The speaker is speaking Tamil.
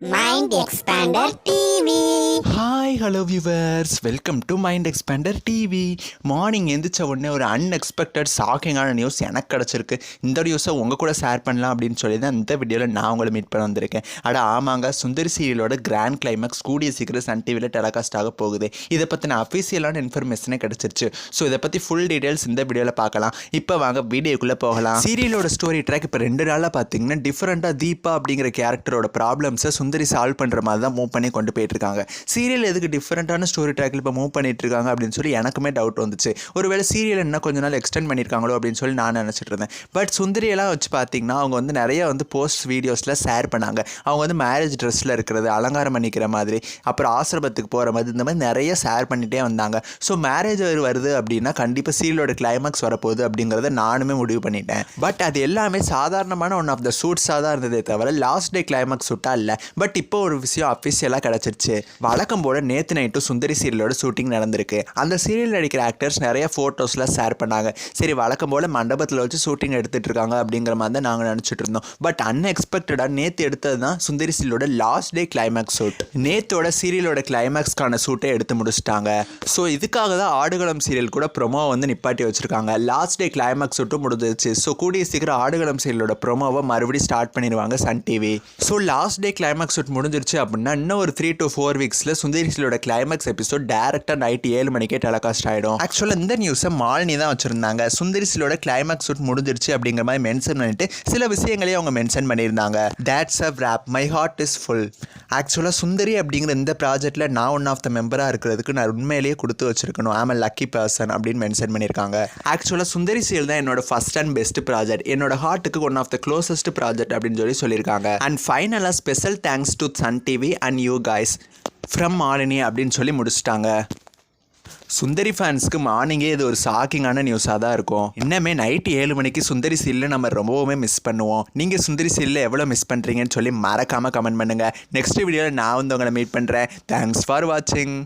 Mind Expander TV. Hi hello viewers, welcome to mind expander TV. Morning எந்திரிச்ச உடனே ஒரு அன்எக்ஸ்பெக்டட் ஷாக்கிங்கான நியூஸ் எனக்கு கிடச்சிருக்கு. இந்த நியூஸை உங்கள் கூட ஷேர் பண்ணலாம் அப்படின்னு சொல்லி தான் இந்த வீடியோவில் நான் உங்களை மீட் பண்ண வந்திருக்கேன். ஆமாங்க, சுந்தரி சீரியலோட கிராண்ட் கிளைமேக்ஸ் கூடிய சீக்கிரம் சன் டிவியில் டெலிகாஸ்ட் ஆக போகுது. இதை பற்றின அஃபீஷியலான இன்ஃபர்மேஷனே கிடச்சிருச்சு. ஸோ இதை பற்றி ஃபுல் டீட்டெயில்ஸ் இந்த வீடியோவில் பார்க்கலாம். இப்போ வாங்க வீடியோக்குள்ளே போகலாம். சீரியலோட ஸ்டோரி ட்ராக் இப்போ 2 நாளாக பார்த்தீங்கன்னா டிஃப்ரெண்ட்டாக தீபா அப்படிங்கிற கேரக்டரோட ப்ராப்ளம்ஸை சுந்தரி சால்வ் பண்ணுற மாதிரி தான் மூவ் பண்ணி கொண்டு போயிட்டுருக்காங்க. சீரியல் எதுக்கு டிஃப்ரெண்ட்டான ஸ்டோரி ட்ராக்கில் இப்போ மூவ் பண்ணிட்டு இருக்காங்க அப்படின்னு சொல்லி எனக்குமே டவுட் வந்துச்சு. ஒருவேளை சீரியல் என்ன கொஞ்ச நாள் எக்ஸ்டெண்ட் பண்ணியிருக்காங்களோ அப்படின்னு சொல்லி நான் நினச்சிட்டு இருந்தேன். பட் சுந்தரியெல்லாம் வச்சு பார்த்தீங்கன்னா அவங்க வந்து நிறைய போஸ்ட் வீடியோஸில் ஷேர் பண்ணாங்க. அவங்க மேரேஜ் ட்ரெஸ்ஸில் இருக்கிறது, அலங்காரம் பண்ணிக்கிற மாதிரி, அப்புறம் ஆசிரமத்துக்கு போகிற மாதிரி, இந்த மாதிரி நிறைய ஷேர் பண்ணிகிட்டே வந்தாங்க. ஸோ மேரேஜ் வருது அப்படின்னா கண்டிப்பாக சீரியலோட கிளைமேக்ஸ் வரப்போகுது அப்படிங்கிறத நானுமே முடிவு பண்ணிட்டேன். பட் அது எல்லாமே சாதாரணமான ஒன் ஆஃப் த ஷூட்ஸாக தான் இருந்ததே தவிர லாஸ்ட் டே கிளைமேக்ஸ் ஷூட்டாக இல்லை. பட் இப்போ ஒரு விஷயம் அஃபிஷியலாக கிடச்சிருச்சு. வழக்கம் போல் நேற்று நைட்டு சுந்தரி சீரியலோட ஷூட்டிங் நடந்திருக்கு. அந்த சீரியல் நடிக்கிற ஆக்டர்ஸ் நிறைய ஃபோட்டோஸ்லாம் ஷேர் பண்ணாங்க. சரி, வழக்கம் போல் மண்டபத்தில் வச்சு ஷூட்டிங் எடுத்துகிட்டு இருக்காங்க அப்படிங்கிற மாதிரி தான் நாங்கள் நினச்சிட்டு இருந்தோம். பட் அன்எக்ஸ்பெக்டடாக நேற்று எடுத்தது தான் சுந்தரி சீரியலோட லாஸ்ட் டே கிளைமேக்ஸ் ஷூட். நேத்தோட சீரியலோட கிளைமேக்ஸ்க்கான ஷூட்டை எடுத்து முடிச்சிட்டாங்க. ஸோ இதுக்காக தான் ஆடுகளம் சீரியல் கூட ப்ரொமோ நிப்பாட்டி வச்சுருக்காங்க. லாஸ்ட் டே கிளைமேக்ஸ் ஷூட்டும் முடிஞ்சிருச்சு. ஸோ கூடிய சீக்கிரம் ஆடுகளம் சீரியலோட ப்ரொமோவை மறுபடியும் ஸ்டார்ட் பண்ணிடுவாங்க Sun TV. So last day climax shoot முடிஞ்சிருச்சு அப்படின்னா இன்னும் ஒரு 3 to 4 வீக்ஸில் சுந்தரி சீரியலோட கிளைமேக்ஸ் எபிசோட் டேரெக்டாக நைட் 7 மணிக்கே டெலிகாஸ்ட் ஆகிடும். ஆக்சுவலாக இந்த நியூஸை மாலினி தான் வச்சுருந்தாங்க. சுந்தரி சீரியலோட கிளைமேக்ஸ் ஷூட் முடிஞ்சிருச்சு அப்படிங்கிற மாதிரி மென்ஷன் பண்ணிட்டு சில விஷயங்களையும் அவங்க மென்ஷன் பண்ணியிருந்தாங்க. That's a wrap, my heart is full. ஆக்சுவலாக சுந்தரி அப்படிங்கிற இந்த ப்ராஜெக்ட்டில் நான் ஒன் ஆஃப் த மெம்பராக இருக்கிறதுக்கு நான் உண்மையிலேயே கொடுத்து வச்சிருக்கணும். ஐம் அ லக்கி பர்சன் அப்படின்னு மென்ஷன் பண்ணியிருக்காங்க. ஆக்சுவலாக சுந்தரி சீரியல் தான் என்னோட ஃபர்ஸ்ட் அண்ட் பெஸ்ட் ப்ராஜெக்ட், என்னோட ஹார்ட்டுக்கு one of the closest project அப்படின்னு சொல்லியிருக்காங்க. அண்ட் ஃபைனலாக special thanks to Sun TV and you guys from Malini அப்படின்னு சொல்லி முடிச்சிட்டாங்க. சுந்தரி ஃபேன்ஸ்க்கு மார்னிங்கே இது ஒரு ஷாக்கிங்கான நியூஸாக தான் இருக்கும். இன்னமே நைட்டு 7 மணிக்கு சுந்தரி சீரியலை நம்ம ரொம்பவுமே மிஸ் பண்ணுவோம். நீங்கள் சுந்தரி சீரியலை எவ்வளோ மிஸ் பண்ணுறீங்கன்னு சொல்லி மறக்காமல் கமெண்ட் பண்ணுங்கள். நெக்ஸ்ட் வீடியோவில் நான் உங்களை மீட் பண்ணுறேன். தேங்க்ஸ் ஃபார் வாட்சிங்.